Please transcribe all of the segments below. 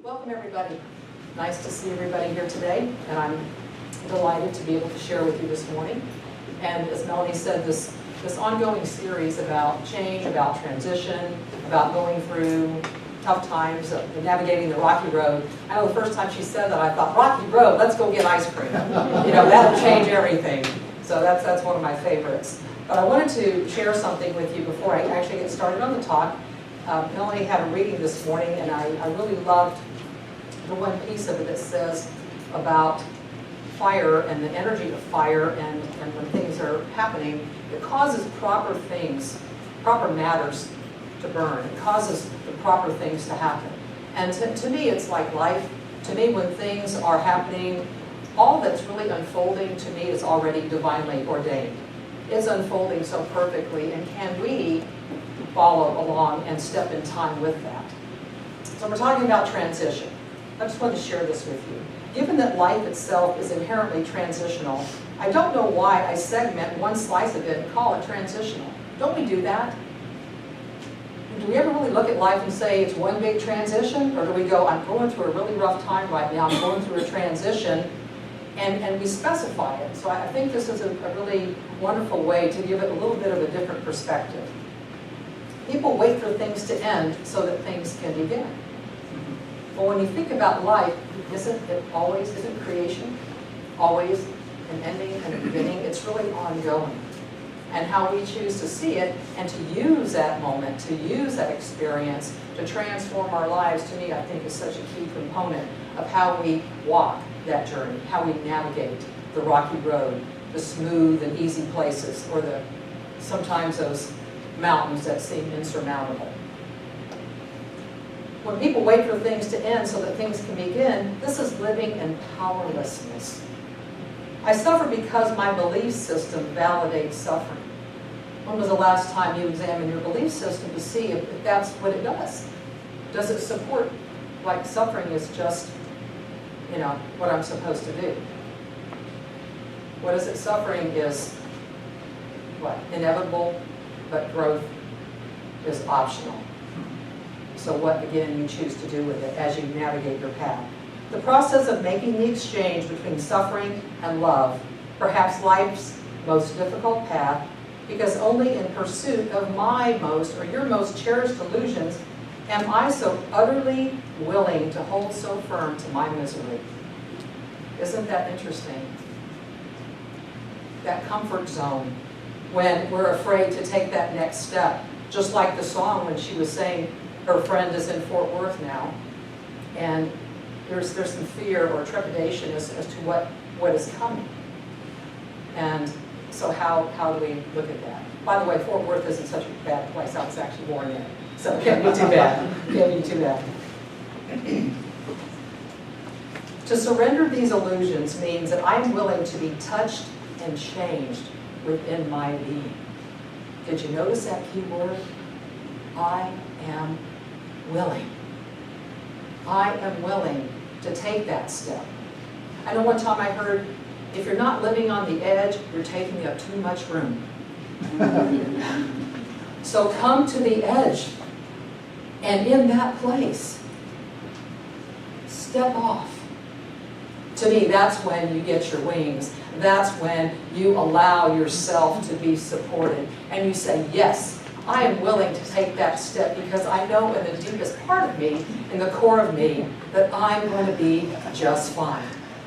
Welcome everybody. Nice to see everybody here today, and I'm delighted to be able to share with you this morning. And as Melanie said, this ongoing series about change, about transition, about going through tough times, navigating the rocky road. I know the first time she said that, I thought, rocky road, let's go get ice cream. That'll change everything. So that's one of my favorites. But I wanted to share something with you before I actually get started on the talk. Melanie had a reading this morning, and I really loved the one piece of it that says about fire and the energy of fire, and when things are happening, it causes proper matters to burn. It causes the proper things to happen. And to me, it's like life. To me, when things are happening, all that's really unfolding to me is already divinely ordained. It's unfolding so perfectly, and can we follow along and step in time with that? So we're talking about transition. I just wanted to share this with you. Given that life itself is inherently transitional, I don't know why I segment one slice of it and call it transitional. Don't we do that? Do we ever really look at life and say it's one big transition? Or do we go, I'm going through a really rough time right now, I'm going through a transition, and we specify it. So I think this is a really wonderful way to give it a little bit of a different perspective. People wait for things to end so that things can begin. But when you think about life, isn't creation always an ending and a beginning? It's really ongoing. And how we choose to see it and to use that moment, to use that experience to transform our lives, to me, I think is such a key component of how we walk that journey, how we navigate the rocky road, the smooth and easy places, or sometimes those mountains that seem insurmountable. When people wait for things to end so that things can begin, this is living in powerlessness. I suffer because my belief system validates suffering. When was the last time you examined your belief system to see if that's what it does? Does it support, like suffering is just, what I'm supposed to do? What is it? Suffering is, inevitable, but growth is optional. So what, again, you choose to do with it as you navigate your path. The process of making the exchange between suffering and love, perhaps life's most difficult path, because only in pursuit of my most, or your most cherished illusions, am I so utterly willing to hold so firm to my misery. Isn't that interesting? That comfort zone, when we're afraid to take that next step. Just like the song when she was saying her friend is in Fort Worth now, and there's some fear or trepidation as to what is coming. And so how do we look at that? By the way, Fort Worth isn't such a bad place. I was actually born there, so it can't be too bad. Can't be too bad. To surrender these illusions means that I'm willing to be touched and changed within my being. Did you notice that key word? I am willing. I am willing to take that step. I know one time I heard, if you're not living on the edge, you're taking up too much room. So come to the edge, and in that place, step off. To me, that's when you get your wings. That's when you allow yourself to be supported. And you say, yes, I am willing to take that step because I know in the deepest part of me, in the core of me, that I'm going to be just fine.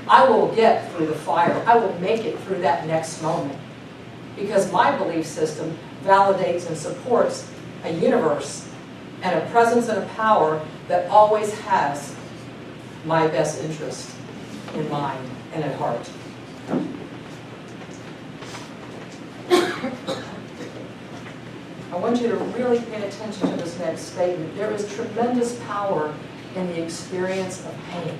I will get through the fire. I will make it through that next moment. Because my belief system validates and supports a universe and a presence and a power that always has my best interest in mind and at heart. I want you to really pay attention to this next statement. There is tremendous power in the experience of pain.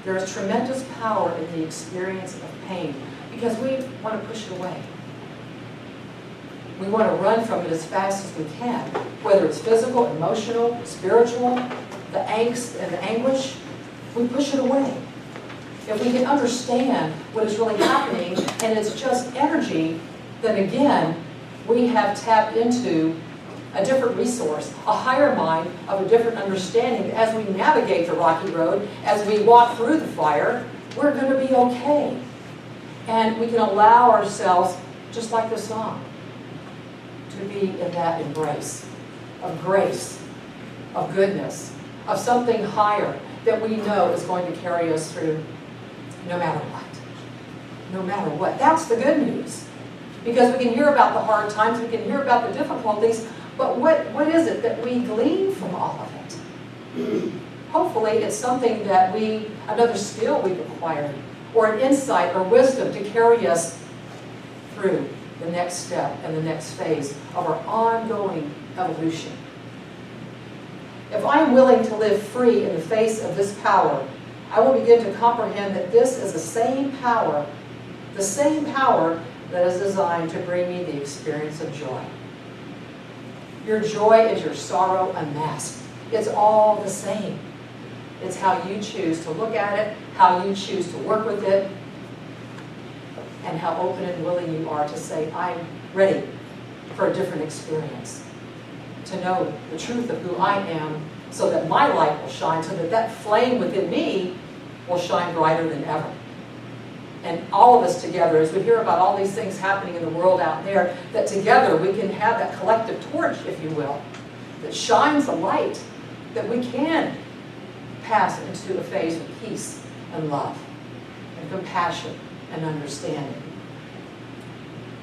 There is tremendous power in the experience of pain because we want to push it away. We want to run from it as fast as we can, whether it's physical, emotional, spiritual, the angst and the anguish, we push it away. If we can understand what is really happening and it's just energy, then again, we have tapped into a different resource, a higher mind of a different understanding. As we navigate the rocky road, as we walk through the fire, we're going to be okay. And we can allow ourselves, just like the song, to be in that embrace of grace, of goodness, of something higher that we know is going to carry us through no matter what. No matter what. That's the good news. Because we can hear about the hard times, we can hear about the difficulties, but what is it that we glean from all of it? Hopefully it's something that another skill we've acquired, or an insight or wisdom to carry us through the next step and the next phase of our ongoing evolution. If I am willing to live free in the face of this power, I will begin to comprehend that this is the same power that is designed to bring me the experience of joy. Your joy is your sorrow unmasked. It's all the same. It's how you choose to look at it, how you choose to work with it, and how open and willing you are to say, I'm ready for a different experience. To know the truth of who I am so that my light will shine, so that that flame within me will shine brighter than ever. And all of us together, as we hear about all these things happening in the world out there, that together we can have that collective torch, if you will, that shines a light that we can pass into a phase of peace and love and compassion and understanding.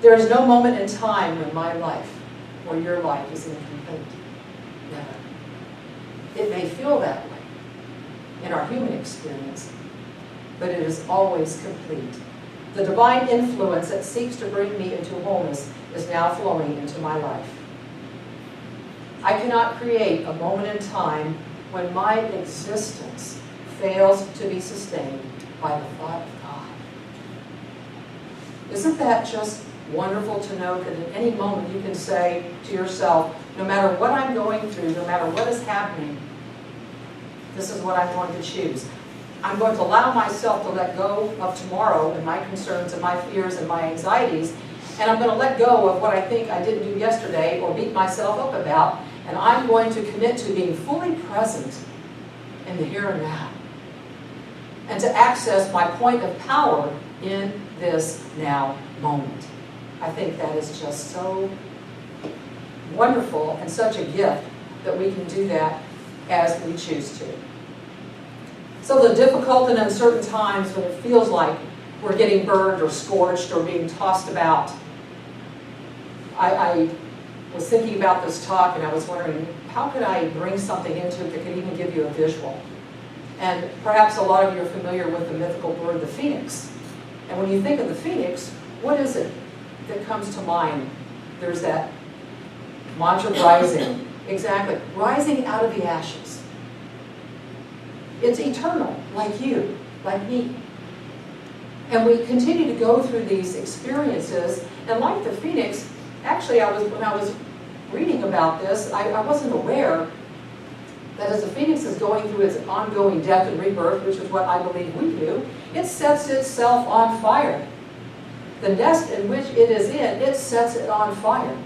There is no moment in time when my life or your life is incomplete. Never. It may feel that way in our human experience, but it is always complete. The divine influence that seeks to bring me into wholeness is now flowing into my life. I cannot create a moment in time when my existence fails to be sustained by the thought of God. Isn't that just wonderful to know that at any moment you can say to yourself, no matter what I'm going through, no matter what is happening, this is what I'm going to choose. I'm going to allow myself to let go of tomorrow and my concerns and my fears and my anxieties, and I'm going to let go of what I think I didn't do yesterday or beat myself up about, and I'm going to commit to being fully present in the here and now, and to access my point of power in this now moment. I think that is just so wonderful and such a gift that we can do that as we choose to. So the difficult and uncertain times when it feels like we're getting burned or scorched or being tossed about. I was thinking about this talk and I was wondering, how could I bring something into it that could even give you a visual? And perhaps a lot of you are familiar with the mythical bird, the phoenix. And when you think of the phoenix, what is it that comes to mind? There's that mantra, rising. Exactly. Rising out of the ashes. It's eternal, like you, like me. And we continue to go through these experiences, and like the phoenix, actually when I was reading about this, I wasn't aware that as the phoenix is going through its ongoing death and rebirth, which is what I believe we do, it sets itself on fire. The nest in which it is in, it sets it on fire.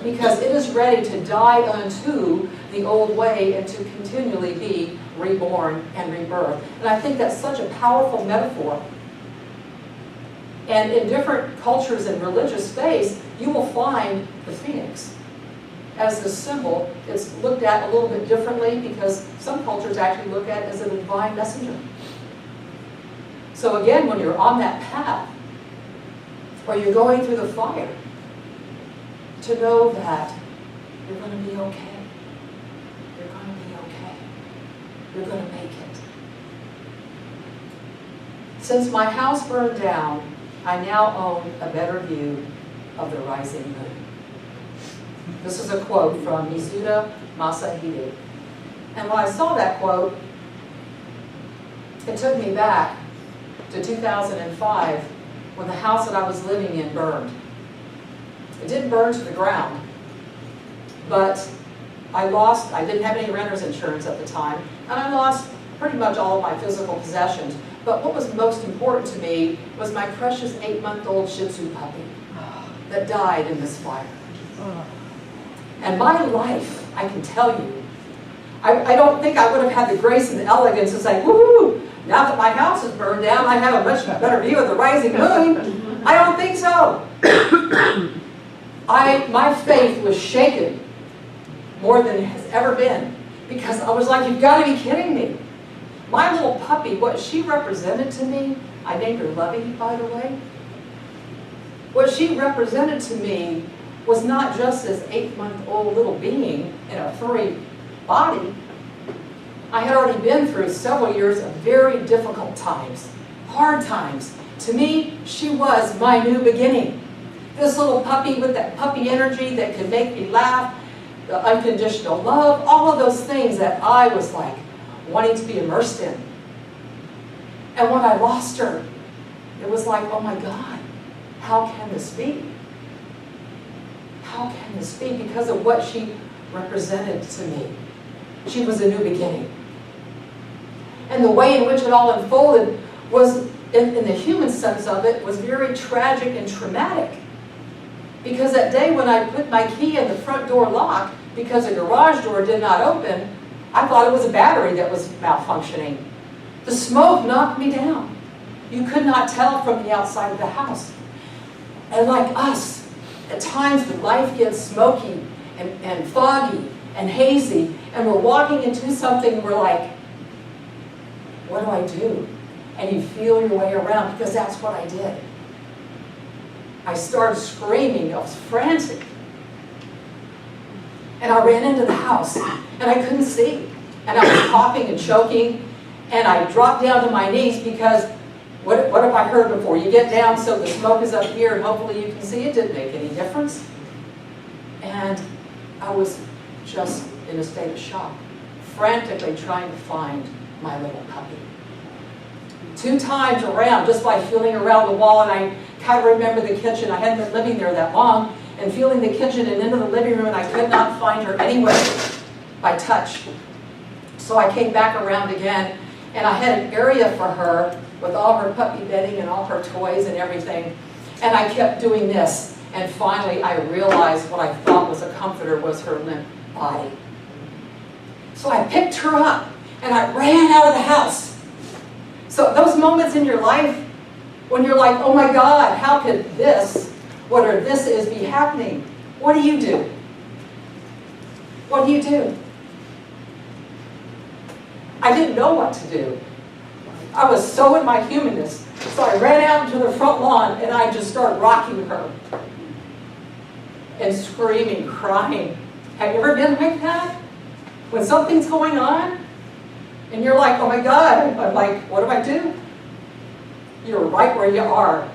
Because it is ready to die unto the old way and to continually be reborn and rebirth. And I think that's such a powerful metaphor. And in different cultures and religious faiths, you will find the phoenix as the symbol. It's looked at a little bit differently because some cultures actually look at it as a divine messenger. So again, when you're on that path, or you're going through the fire, to know that you're going to be okay. You're going to be okay. You're going to make it. Since my house burned down, I now own a better view of the rising moon. This is a quote from Mizuda Masahide. And when I saw that quote, it took me back to 2005 when the house that I was living in burned. It didn't burn to the ground, but I didn't have any renter's insurance at the time, and I lost pretty much all of my physical possessions. But what was most important to me was my precious 8-month-old Shih Tzu puppy that died in this fire. And my life, I can tell you, I don't think I would have had the grace and the elegance to say, woo, now that my house is burned down, I have a much better view of the rising moon. I don't think so. My faith was shaken more than it has ever been, because I was like, you've got to be kidding me. My little puppy, what she represented to me, I named her Lovey, by the way. What she represented to me was not just this 8-month-old little being in a furry body. I had already been through several years of very difficult times, hard times. To me, she was my new beginning. This little puppy with that puppy energy that could make me laugh, the unconditional love, all of those things that I was like wanting to be immersed in. And when I lost her, it was like, oh my God, how can this be? How can this be? Because of what she represented to me. She was a new beginning. And the way in which it all unfolded was, in the human sense of it, was very tragic and traumatic. Because that day when I put my key in the front door lock because the garage door did not open, I thought it was a battery that was malfunctioning. The smoke knocked me down. You could not tell from the outside of the house. And like us, at times when life gets smoky and foggy and hazy, and we're walking into something, we're like, what do I do? And you feel your way around, because that's what I did. I started screaming, I was frantic. And I ran into the house, and I couldn't see. And I was coughing and choking, and I dropped down to my knees because, what have I heard before? You get down so the smoke is up here, and hopefully you can see. It didn't make any difference. And I was just in a state of shock, frantically trying to find my little puppy. 2 times around, just by feeling around the wall, and I kind of remember the kitchen. I hadn't been living there that long, and feeling the kitchen and into the living room, and I could not find her anywhere by touch. So I came back around again, and I had an area for her with all her puppy bedding and all her toys and everything. And I kept doing this, and finally I realized what I thought was a comforter was her limp body. So I picked her up, and I ran out of the house. So those moments in your life when you're like, oh my God, how could this, whatever this is, be happening? What do you do? What do you do? I didn't know what to do. I was so in my humanness. So I ran out into the front lawn, and I just started rocking her and screaming, crying. Have you ever been like that? When something's going on, and you're like, oh my God, I'm like, what do I do? You're right where you are.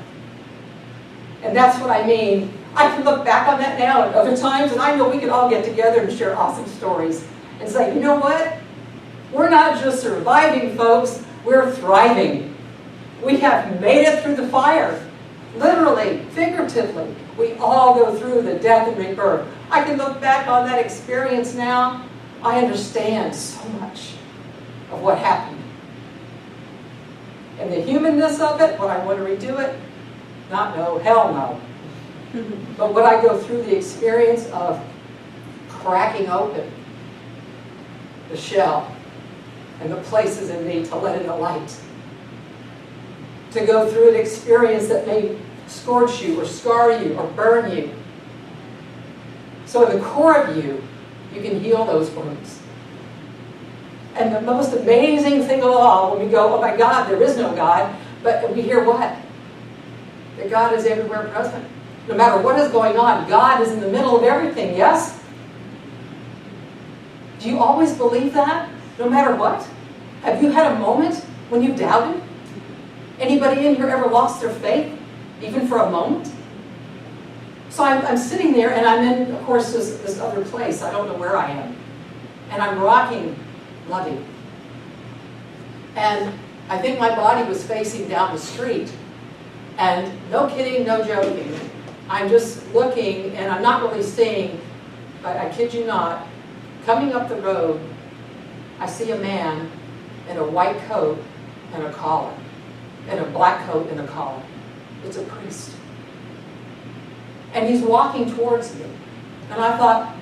And that's what I mean. I can look back on that now at other times, and I know we can all get together and share awesome stories and say, you know what? We're not just surviving, folks, we're thriving. We have made it through the fire. Literally, figuratively, we all go through the death and rebirth. I can look back on that experience now. I understand so much of what happened. And the humanness of it, would I want to redo it? Not no, hell no. But would I go through the experience of cracking open the shell and the places in me to let in the light? To go through an experience that may scorch you or scar you or burn you. So in the core of you, you can heal those wounds. And the most amazing thing of all, when we go, oh my God, there is no God, but we hear what? That God is everywhere present. No matter what is going on, God is in the middle of everything, yes? Do you always believe that? No matter what? Have you had a moment when you doubted? Anybody in here ever lost their faith, even for a moment? So I'm sitting there, and I'm in, of course, this other place. I don't know where I am. And I'm rocking Lovey. And I think my body was facing down the street. And no kidding, no joking. I'm just looking, and I'm not really seeing, but I kid you not, coming up the road, I see a man in a white coat and a collar, and a black coat and a collar. It's a priest. And he's walking towards me. And I thought,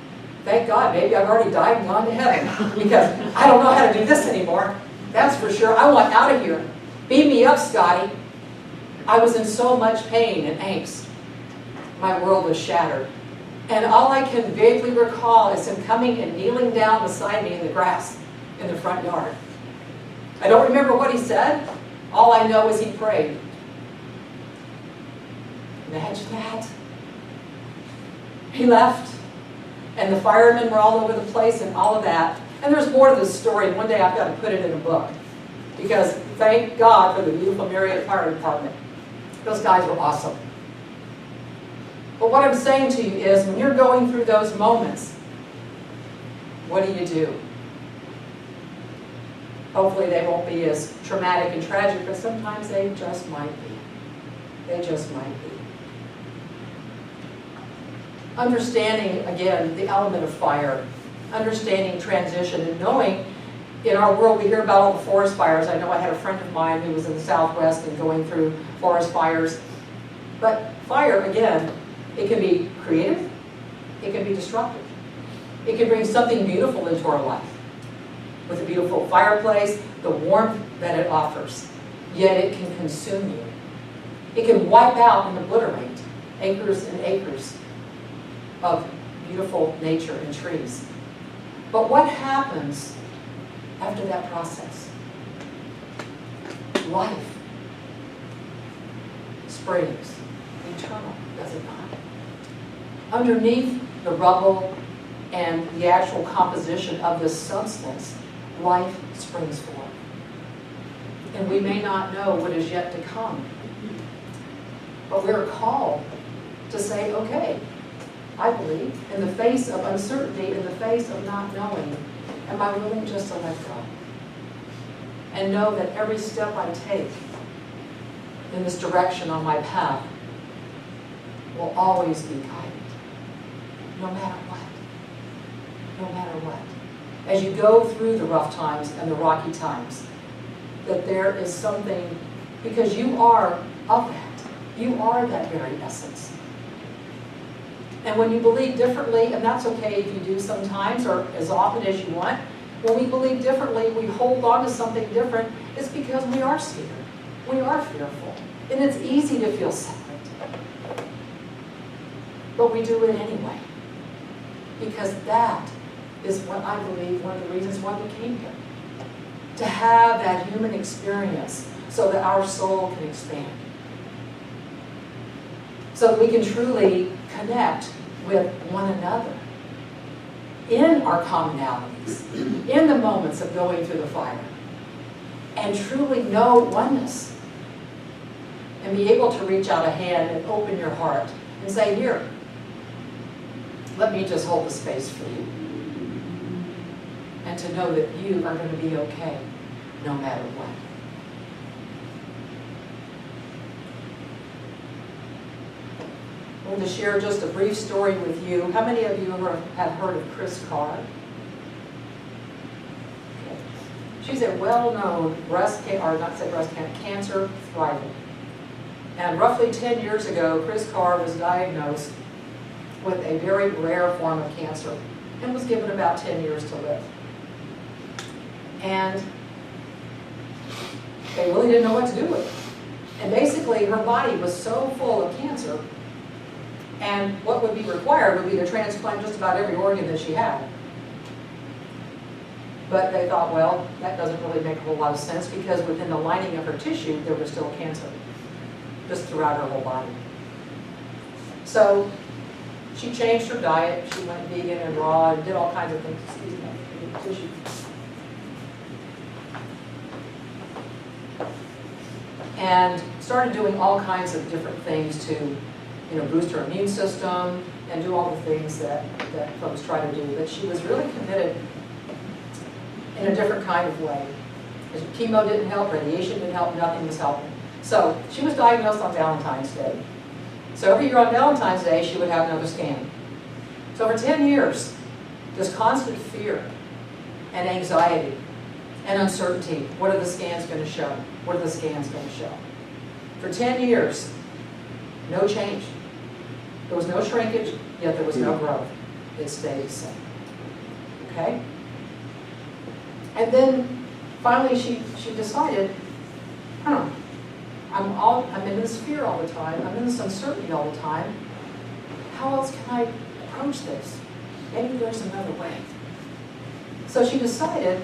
thank God, maybe I've already died and gone to heaven because I don't know how to do this anymore. That's for sure. I want out of here. Beam me up, Scotty. I was in so much pain and angst. My world was shattered. And all I can vaguely recall is him coming and kneeling down beside me in the grass in the front yard. I don't remember what he said. All I know is he prayed. Imagine that. He left, and the firemen were all over the place and all of that. And there's more to this story. One day I've got to put it in a book. Because thank God for the beautiful Marriott Fire Department. Those guys were awesome. But what I'm saying to you is, when you're going through those moments, what do? Hopefully they won't be as traumatic and tragic, but sometimes they just might be. They just might be. Understanding, again, the element of fire, understanding transition, and knowing in our world we hear about all the forest fires. I know I had a friend of mine who was in the Southwest and going through forest fires. But fire, again, it can be creative, it can be destructive. It can bring something beautiful into our life. With a beautiful fireplace, the warmth that it offers, yet it can consume you. It can wipe out and obliterate acres and acres of beautiful nature and trees. But what happens after that process? Life springs eternal, does it not? Underneath the rubble and the actual composition of this substance, life springs forth. And we may not know what is yet to come. But we're called to say, okay, I believe, in the face of uncertainty, in the face of not knowing, am I willing just to let go? And know that every step I take in this direction on my path will always be guided, no matter what. No matter what. As you go through the rough times and the rocky times, that there is something, because you are of that. You are that very essence. And when you believe differently, and that's okay if you do sometimes or as often as you want, when we believe differently, we hold on to something different, it's because we are scared. We are fearful. And it's easy to feel separate. But we do it anyway. Because that is what I believe one of the reasons why we came here. To have that human experience so that our soul can expand. So that we can truly connect with one another in our commonalities, in the moments of going through the fire, and truly know oneness. And be able to reach out a hand and open your heart and say, here, let me just hold the space for you. And to know that you are going to be okay no matter what. I want to share just a brief story with you. How many of you have heard of Chris Carr? Okay. She's a well-known cancer thriver. And roughly 10 years ago, Chris Carr was diagnosed with a very rare form of cancer and was given about 10 years to live. And they really didn't know what to do with it. And basically, her body was so full of cancer, and what would be required would be to transplant just about every organ that she had. But they thought, well, that doesn't really make a whole lot of sense because within the lining of her tissue, there was still cancer, just throughout her whole body. So she changed her diet. She went vegan and raw and did all kinds of things. Excuse me, tissue. And started doing all kinds of different things to, boost her immune system and do all the things that folks try to do. But she was really committed in a different kind of way. Chemo didn't help, radiation didn't help, nothing was helping. So she was diagnosed on Valentine's Day. So every year on Valentine's Day, she would have another scan. So for 10 years, this constant fear and anxiety and uncertainty. What are the scans going to show? What are the scans going to show? For 10 years, no change. There was no shrinkage, yet there was no growth. It stayed the same. okay? And then finally she decided, I'm in this fear all the time. I'm in this uncertainty all the time. How else can I approach this? Maybe there's another way. So she decided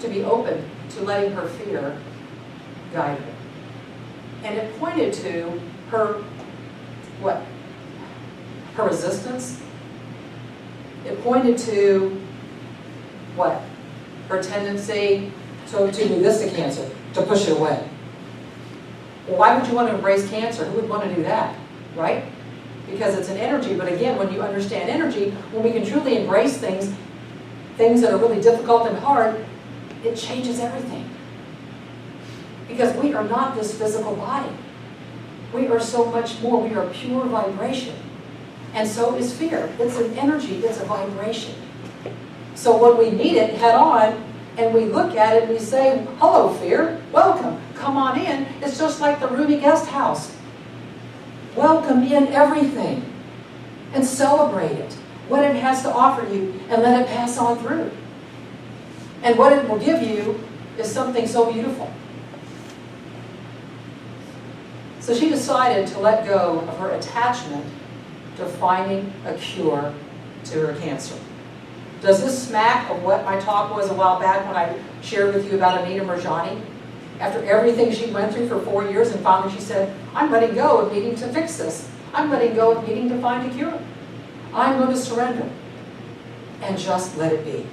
to be open to letting her fear guide her. And it pointed to her, what? Her resistance. It pointed to, what? Her tendency to do this to cancer, to push it away. Well, why would you want to embrace cancer? Who would want to do that, right? Because it's an energy, but again, when you understand energy, when we can truly embrace things that are really difficult and hard, it changes everything. Because we are not this physical body. We are so much more. We are pure vibration. And so is fear. It's an energy, it's a vibration. So when we meet it head on, and we look at it and we say, hello fear, welcome, come on in. It's just like the Ruby Guest House. Welcome in everything and celebrate it, what it has to offer you, and let it pass on through. And what it will give you is something so beautiful. So she decided to let go of her attachment to finding a cure to her cancer. Does this smack of what my talk was a while back when I shared with you about Anita Murjani? After everything she went through for 4 years, and finally she said, I'm letting go of needing to fix this. I'm letting go of needing to find a cure. I'm going to surrender and just let it be.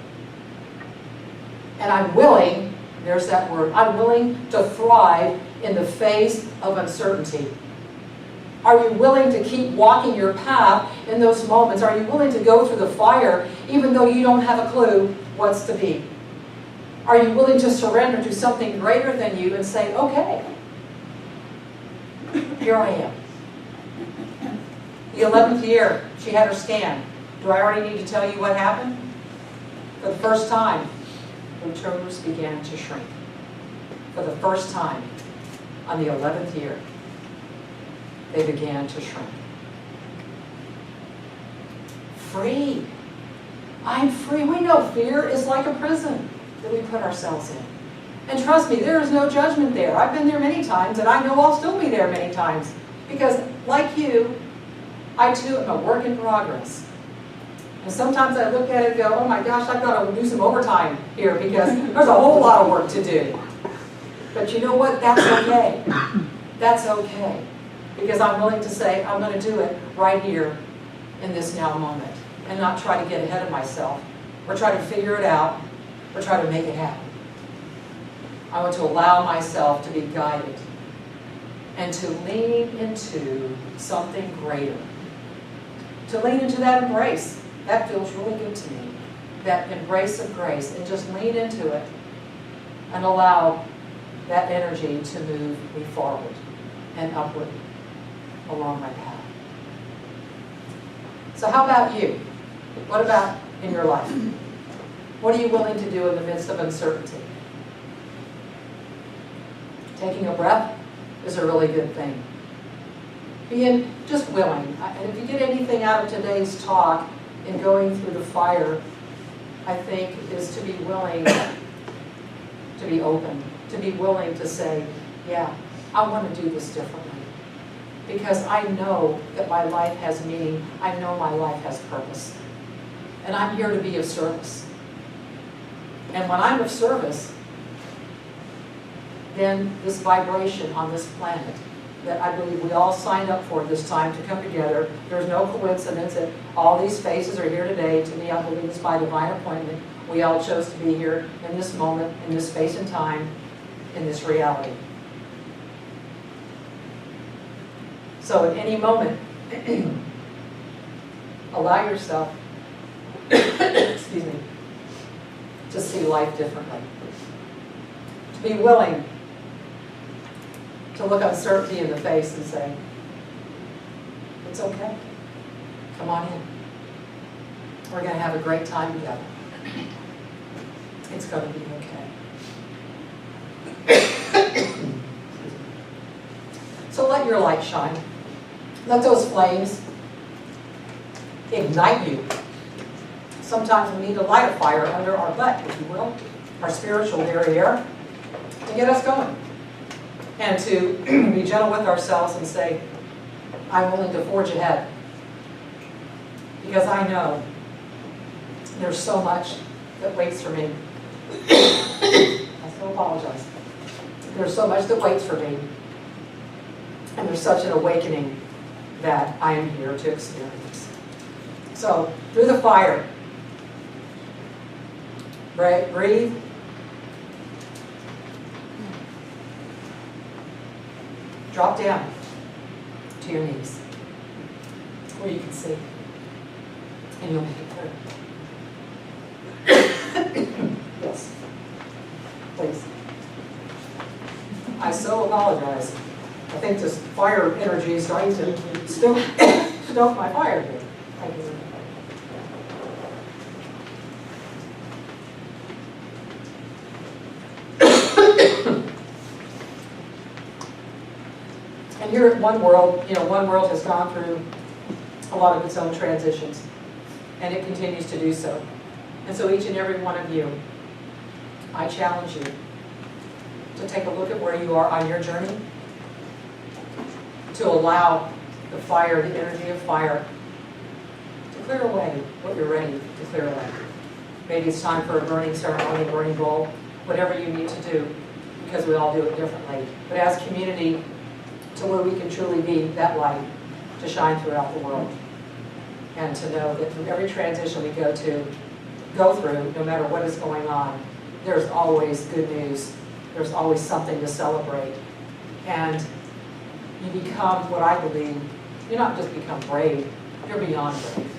And I'm willing, there's that word, I'm willing to thrive in the face of uncertainty. Are you willing to keep walking your path in those moments? Are you willing to go through the fire even though you don't have a clue what's to be? Are you willing to surrender to something greater than you and say, okay, here I am. The 11th year, she had her scan. Do I already need to tell you what happened? For the first time, her tumors began to shrink. For the first time, on the 11th year, they began to shrink. Free. I'm free. We know fear is like a prison that we put ourselves in. And trust me, there is no judgment there. I've been there many times, and I know I'll still be there many times. Because, like you, I too am a work in progress. And sometimes I look at it and go, oh my gosh, I've got to do some overtime here because there's a whole lot of work to do. But you know what? That's okay. That's okay. Because I'm willing to say, I'm going to do it right here in this now moment. And not try to get ahead of myself. Or try to figure it out. Or try to make it happen. I want to allow myself to be guided. And to lean into something greater. To lean into that embrace. That feels really good to me. That embrace of grace. And just lean into it. And allow that energy to move me forward and upward along my path. So how about you? What about in your life? What are you willing to do in the midst of uncertainty? Taking a breath is a really good thing. Being just willing. And if you get anything out of today's talk in going through the fire, I think is to be willing to be open, to be willing to say, yeah, I want to do this differently. Because I know that my life has meaning. I know my life has purpose. And I'm here to be of service. And when I'm of service, then this vibration on this planet that I believe we all signed up for this time to come together, there's no coincidence that all these faces are here today. To me, I believe it's by divine appointment. We all chose to be here in this moment, in this space and time, in this reality. So at any moment, allow yourself, excuse me, to see life differently. To be willing to look uncertainty in the face and say, it's okay. Come on in. We're going to have a great time together. It's going to be okay. So let your light shine. Let those flames ignite you sometimes we need to light a fire under our butt, if you will, our spiritual derriere, to get us going. And to be gentle with ourselves and say, I'm willing to forge ahead. Because I know there's so much that waits for me. I still apologize. There's so much that waits for me. And there's such an awakening that I am here to experience. So, through the fire, breathe. Drop down to your knees, where you can see, and you'll make it clear. Yes, please. I so apologize. I think this fire energy is starting to stoke my fire here. Thank you. And here at One World, One World has gone through a lot of its own transitions, and it continues to do so. And so each and every one of you, I challenge you to take a look at where you are on your journey, to allow the fire, the energy of fire, to clear away what you're ready to clear away. Maybe it's time for a burning ceremony, a burning bowl, whatever you need to do, because we all do it differently. But as community, to where we can truly be that light to shine throughout the world. And to know that through every transition we go through, no matter what is going on, there's always good news. There's always something to celebrate. And you become what I believe, you not just become brave, you're beyond brave.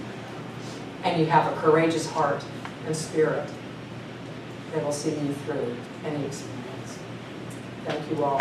And you have a courageous heart and spirit that will see you through any experience. Thank you all.